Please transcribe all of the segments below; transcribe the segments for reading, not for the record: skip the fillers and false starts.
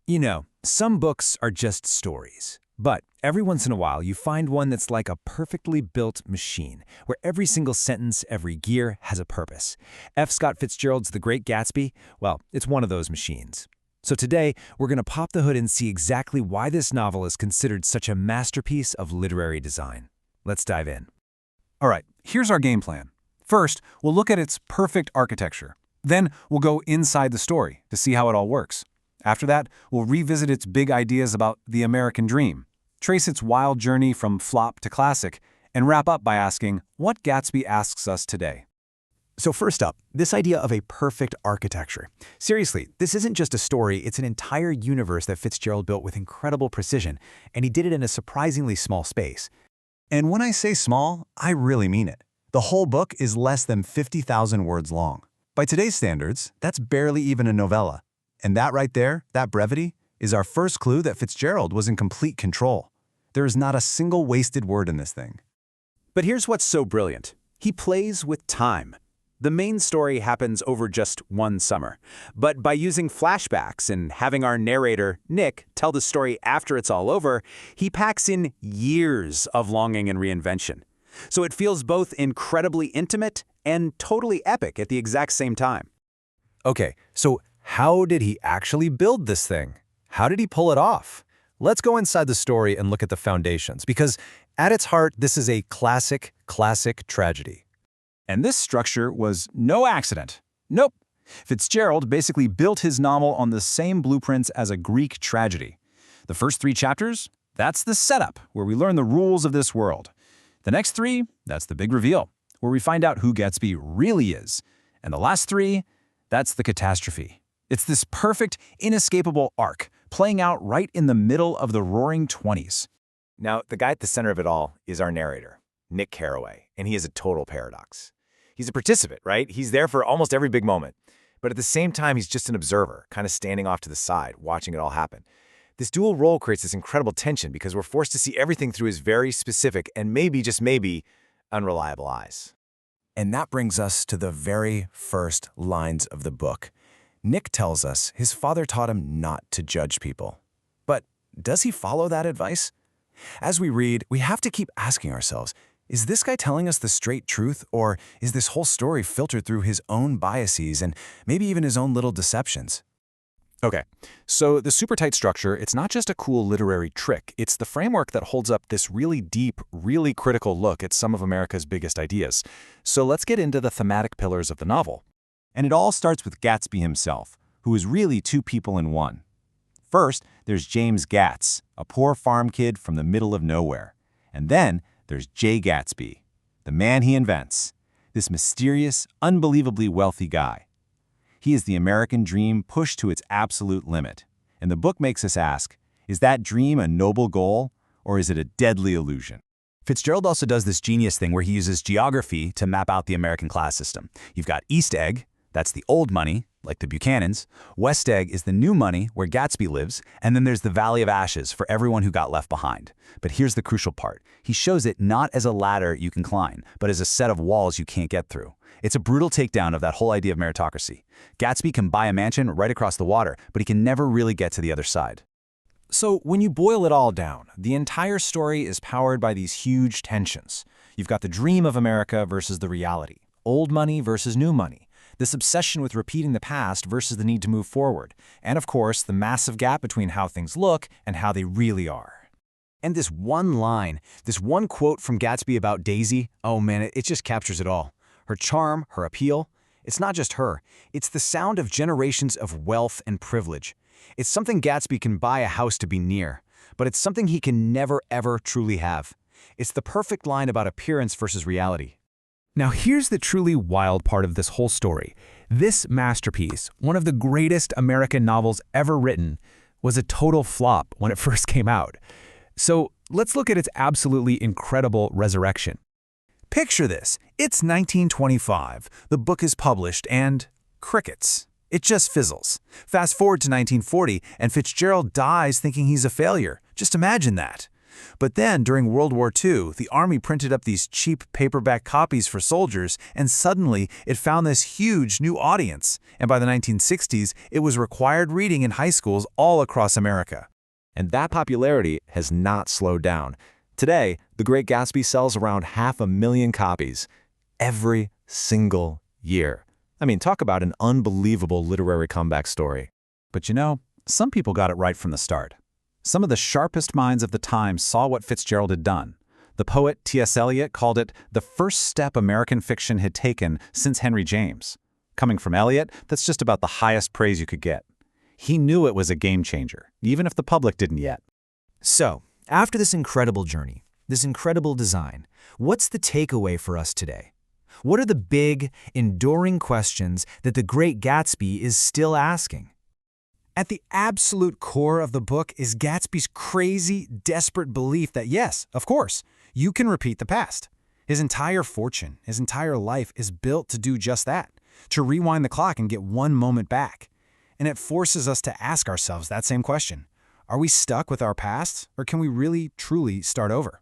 You know, some books are just stories. But every once in a while, you find one that's like a perfectly built machine, where every single sentence, every gear has a purpose. F. Scott Fitzgerald's The Great Gatsby, well, it's one of those machines. So today, we're going to pop the hood and see exactly why this novel is considered such a masterpiece of literary design. Let's dive in. All right, here's our game plan. First, we'll look at its perfect architecture. Then, we'll go inside the story to see how it all works. After that, we'll revisit its big ideas about the American dream, trace its wild journey from flop to classic, and wrap up by asking what Gatsby asks us today. So first up, this idea of a perfect architecture. Seriously, this isn't just a story, it's an entire universe that Fitzgerald built with incredible precision, and he did it in a surprisingly small space. And when I say small, I really mean it. The whole book is less than 50,000 words long. By today's standards, that's barely even a novella. And that right there, that brevity, is our first clue that Fitzgerald was in complete control. There is not a single wasted word in this thing. But here's what's so brilliant. He plays with time. The main story happens over just one summer. But by using flashbacks and having our narrator, Nick, tell the story after it's all over, he packs in years of longing and reinvention. So it feels both incredibly intimate and totally epic at the exact same time. Okay, so how did he actually build this thing? How did he pull it off? Let's go inside the story and look at the foundations, because at its heart, this is a classic tragedy. And this structure was no accident. Nope. Fitzgerald basically built his novel on the same blueprints as a Greek tragedy. The first 3 chapters, that's the setup, where we learn the rules of this world. The next 3, that's the big reveal, where we find out who Gatsby really is. And the last 3, that's the catastrophe. It's this perfect, inescapable arc, playing out right in the middle of the roaring 20s. Now, the guy at the center of it all is our narrator, Nick Carraway, and he is a total paradox. He's a participant, right? He's there for almost every big moment. But at the same time, he's just an observer, kind of standing off to the side, watching it all happen. This dual role creates this incredible tension because we're forced to see everything through his very specific and maybe, just maybe, unreliable eyes. And that brings us to the very first lines of the book. Nick tells us his father taught him not to judge people. But does he follow that advice? As we read, we have to keep asking ourselves, is this guy telling us the straight truth, or is this whole story filtered through his own biases and maybe even his own little deceptions? Okay, so the super tight structure, it's not just a cool literary trick. It's the framework that holds up this really deep, really critical look at some of America's biggest ideas. So let's get into the thematic pillars of the novel. And it all starts with Gatsby himself, who is really 2 people in one. First, there's James Gatz, a poor farm kid from the middle of nowhere. And then there's Jay Gatsby, the man he invents, this mysterious, unbelievably wealthy guy. He is the American dream pushed to its absolute limit. And the book makes us ask, is that dream a noble goal, or is it a deadly illusion? Fitzgerald also does this genius thing where he uses geography to map out the American class system. You've got East Egg, that's the old money, like the Buchanans. West Egg is the new money, where Gatsby lives. And then there's the Valley of Ashes for everyone who got left behind. But here's the crucial part. He shows it not as a ladder you can climb, but as a set of walls you can't get through. It's a brutal takedown of that whole idea of meritocracy. Gatsby can buy a mansion right across the water, but he can never really get to the other side. So when you boil it all down, the entire story is powered by these huge tensions. You've got the dream of America versus the reality, old money versus new money, this obsession with repeating the past versus the need to move forward, and of course, the massive gap between how things look and how they really are. And this one line, this one quote from Gatsby about Daisy, oh man, it just captures it all. Her charm, her appeal, it's not just her. It's the sound of generations of wealth and privilege. It's something Gatsby can buy a house to be near, but it's something he can never, ever truly have. It's the perfect line about appearance versus reality. Now here's the truly wild part of this whole story. This masterpiece, one of the greatest American novels ever written, was a total flop when it first came out. So let's look at its absolutely incredible resurrection. Picture this. It's 1925. The book is published and crickets. It just fizzles. Fast forward to 1940 and Fitzgerald dies thinking he's a failure. Just imagine that. But then, during World War II, the Army printed up these cheap paperback copies for soldiers, and suddenly it found this huge new audience. And by the 1960s, it was required reading in high schools all across America. And that popularity has not slowed down. Today, The Great Gatsby sells around 500,000 copies every single year. I mean, talk about an unbelievable literary comeback story. But you know, some people got it right from the start. Some of the sharpest minds of the time saw what Fitzgerald had done. The poet T.S. Eliot called it the first step American fiction had taken since Henry James. Coming from Eliot, that's just about the highest praise you could get. He knew it was a game changer, even if the public didn't yet. So, after this incredible journey, this incredible design, what's the takeaway for us today? What are the big, enduring questions that The Great Gatsby is still asking? At the absolute core of the book is Gatsby's crazy, desperate belief that yes, of course, you can repeat the past. His entire fortune, his entire life is built to do just that, to rewind the clock and get one moment back. And it forces us to ask ourselves that same question. Are we stuck with our past, or can we really, truly start over?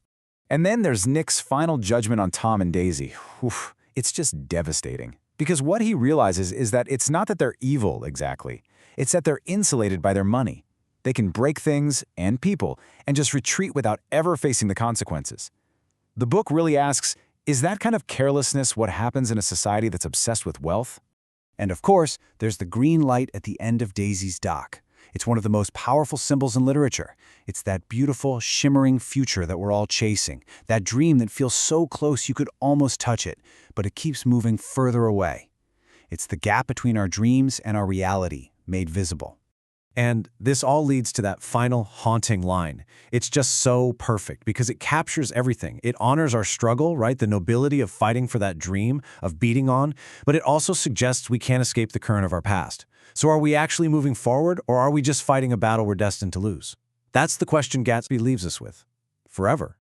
And then there's Nick's final judgment on Tom and Daisy. Oof, it's just devastating. Because what he realizes is that it's not that they're evil exactly. It's that they're insulated by their money. They can break things and people and just retreat without ever facing the consequences. The book really asks, is that kind of carelessness what happens in a society that's obsessed with wealth? And of course, there's the green light at the end of Daisy's dock. It's one of the most powerful symbols in literature. It's that beautiful, shimmering future that we're all chasing, that dream that feels so close you could almost touch it, but it keeps moving further away. It's the gap between our dreams and our reality made visible. And this all leads to that final haunting line. It's just so perfect because it captures everything. It honors our struggle, right? The nobility of fighting for that dream, of beating on, but it also suggests we can't escape the current of our past. So are we actually moving forward, or are we just fighting a battle we're destined to lose? That's the question Gatsby leaves us with. Forever.